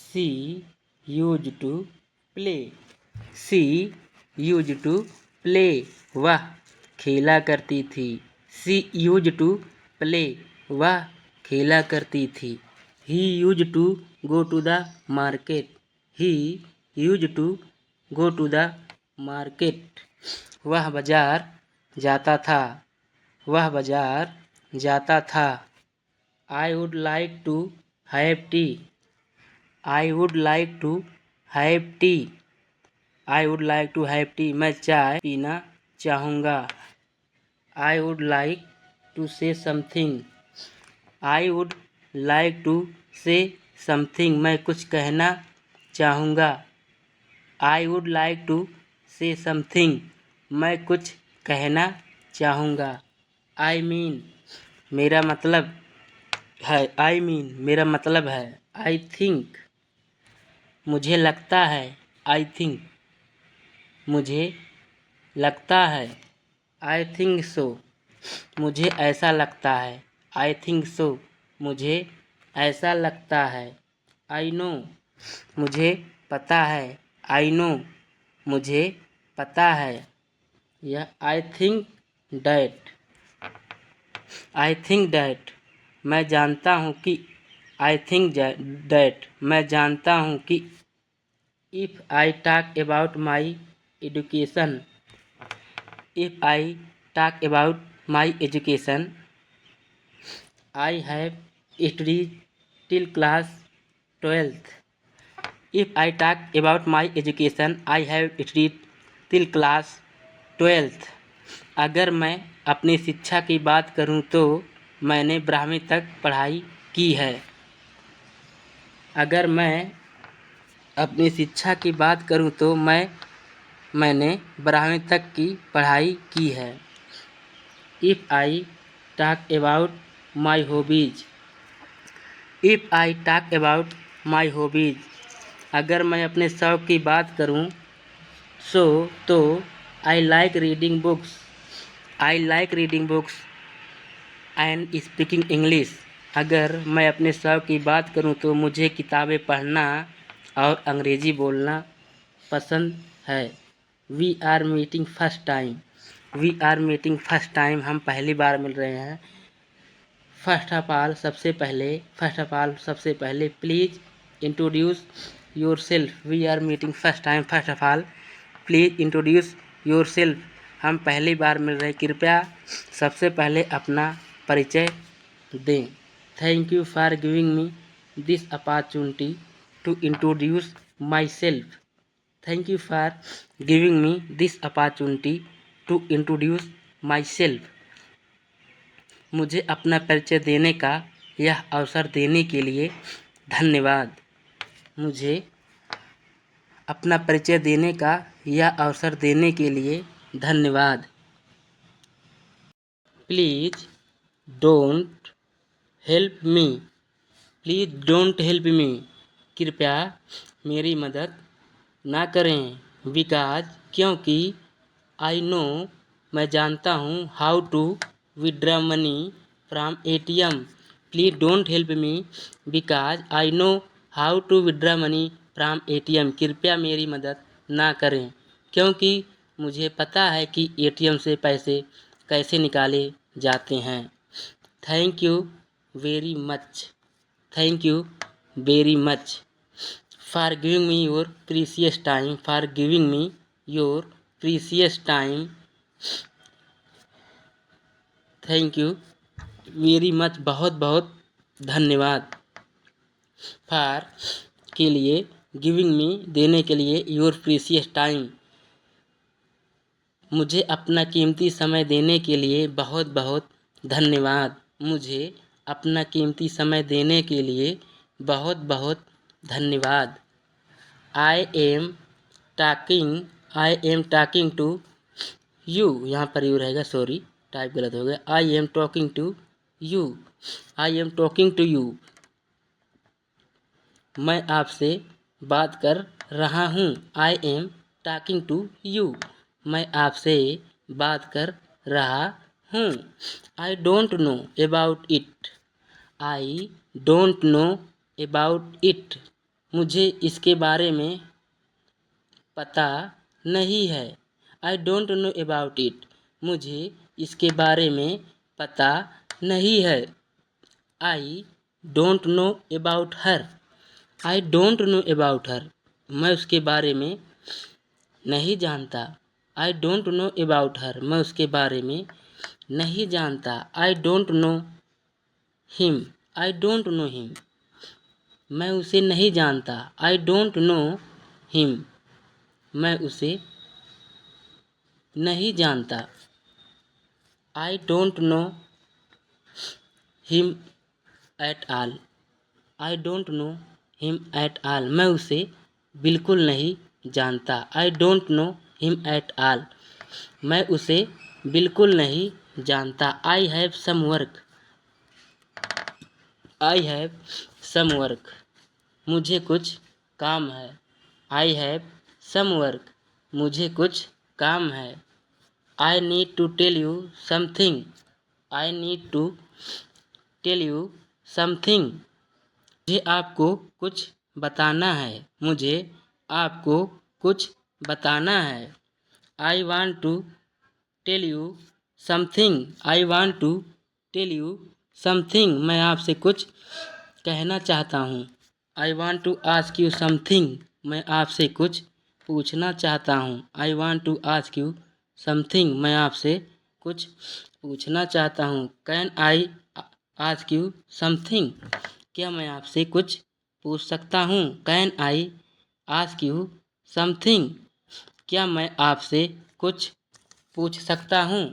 C used to play. She used to play, वह खेला करती थी। सी यूज टू प्ले, वह खेला करती थी। He used to go to the market. He used to go to the market, वह बाजार जाता था। वह बाजार जाता था। I would like to have tea. I would like to have tea. I would like to have tea, मैं चाय पीना चाहूँगा। I would like to say something. I would like to say something, मैं कुछ कहना चाहूँगा। I would like to say something, मैं कुछ कहना चाहूँगा। आई मीन, मेरा मतलब है। आई मीन, मेरा मतलब है। आई थिंक, मुझे लगता है। आई थिंक, मुझे लगता है। आई थिंक सो, मुझे ऐसा लगता है। आई थिंक सो, मुझे ऐसा लगता है। आई नो, मुझे पता है। आई नो, मुझे पता है। यह I think that. I think that, मैं जानता हूँ कि। आई थिंक डैट, मैं जानता हूँ कि। If I talk about my education. If I talk about my education, I have studied till class 12th। If I talk about my education, I have studied till class 12th। अगर मैं अपनी शिक्षा की बात करूं तो मैंने 12वीं तक पढ़ाई की है। अगर मैं अपनी शिक्षा की बात करूं तो मैंने 12वीं तक की पढ़ाई की है। If I talk about my hobbies। If I talk about my hobbies, अगर मैं अपने शौक़ की बात करूं तो I like reading books. I like reading books and speaking English. अगर मैं अपने शौक़ की बात करूं तो मुझे किताबें पढ़ना और अंग्रेज़ी बोलना पसंद है। We are meeting first time. We are meeting first time, हम पहली बार मिल रहे हैं। फर्स्ट ऑफ ऑल, सबसे पहले please introduce yourself. We are meeting first time. First of all, please introduce yourself, हम पहली बार मिल रहे हैं, कृपया सबसे पहले अपना परिचय दें। Thank you for giving me this opportunity to introduce myself. Thank you for giving me this opportunity to introduce myself. मुझे अपना परिचय देने का यह अवसर देने के लिए धन्यवाद। मुझे अपना परिचय देने का यह अवसर देने के लिए धन्यवाद। Please don't help me. Please don't help मी, कृपया मेरी मदद ना करें। बिकॉज, क्योंकि। आई नो, मैं जानता हूँ। How to withdraw money from ATM। Please don't help me because I know how to withdraw money from ATM। कृपया मेरी मदद ना करें, क्योंकि मुझे पता है कि ATM से पैसे कैसे निकाले जाते हैं। Thank you very much. Thank you very much for giving me your precious time. For giving me your precious time. Thank you very much, बहुत बहुत धन्यवाद। फॉर के लिए, गिविंग मी देने के लिए, योर प्रीसियस टाइम मुझे अपना कीमती समय देने के लिए बहुत बहुत धन्यवाद। मुझे अपना कीमती समय देने के लिए बहुत बहुत धन्यवाद। I am talking to you. यहाँ पर यू रहेगा, सॉरी टाइप गलत हो गया। I am talking to you. I am talking to you, मैं आपसे बात कर रहा हूँ। I am talking to you, मैं आपसे बात कर रहा हूँ। I don't know about it. I don't know about it, मुझे इसके बारे में पता नहीं है। I don't know about it. मुझे इसके बारे में पता नहीं है। I don't know about her. I don't know about her. मैं उसके बारे में नहीं जानता। आई डोंट नो अबाउट हर। मैं उसके बारे में नहीं जानता। आई don't know him. I don't know him. मैं उसे नहीं जानता। आई डोंट नो हिम। मैं उसे नहीं जानता। आई don't no him at all. I don't no him at all. मैं उसे बिल्कुल नहीं जानता। आई don't no him at all. मैं उसे बिल्कुल नहीं जानता। I have some work. I have some work. मुझे कुछ काम है। I have some work. मुझे कुछ काम है। I need to tell you something. I need to tell you something. मुझे आपको कुछ बताना है। मुझे आपको कुछ बताना है। I want to tell you something. I want to tell you something. मैं आपसे कुछ कहना चाहता हूँ। I want to ask you something. मैं आपसे कुछ पूछना चाहता हूँ। I want to ask you something. मैं आपसे कुछ पूछना चाहता हूँ। Can I ask you something. क्या मैं आपसे कुछ पूछ सकता हूँ। Can I ask you something. क्या मैं आपसे कुछ पूछ सकता हूँ।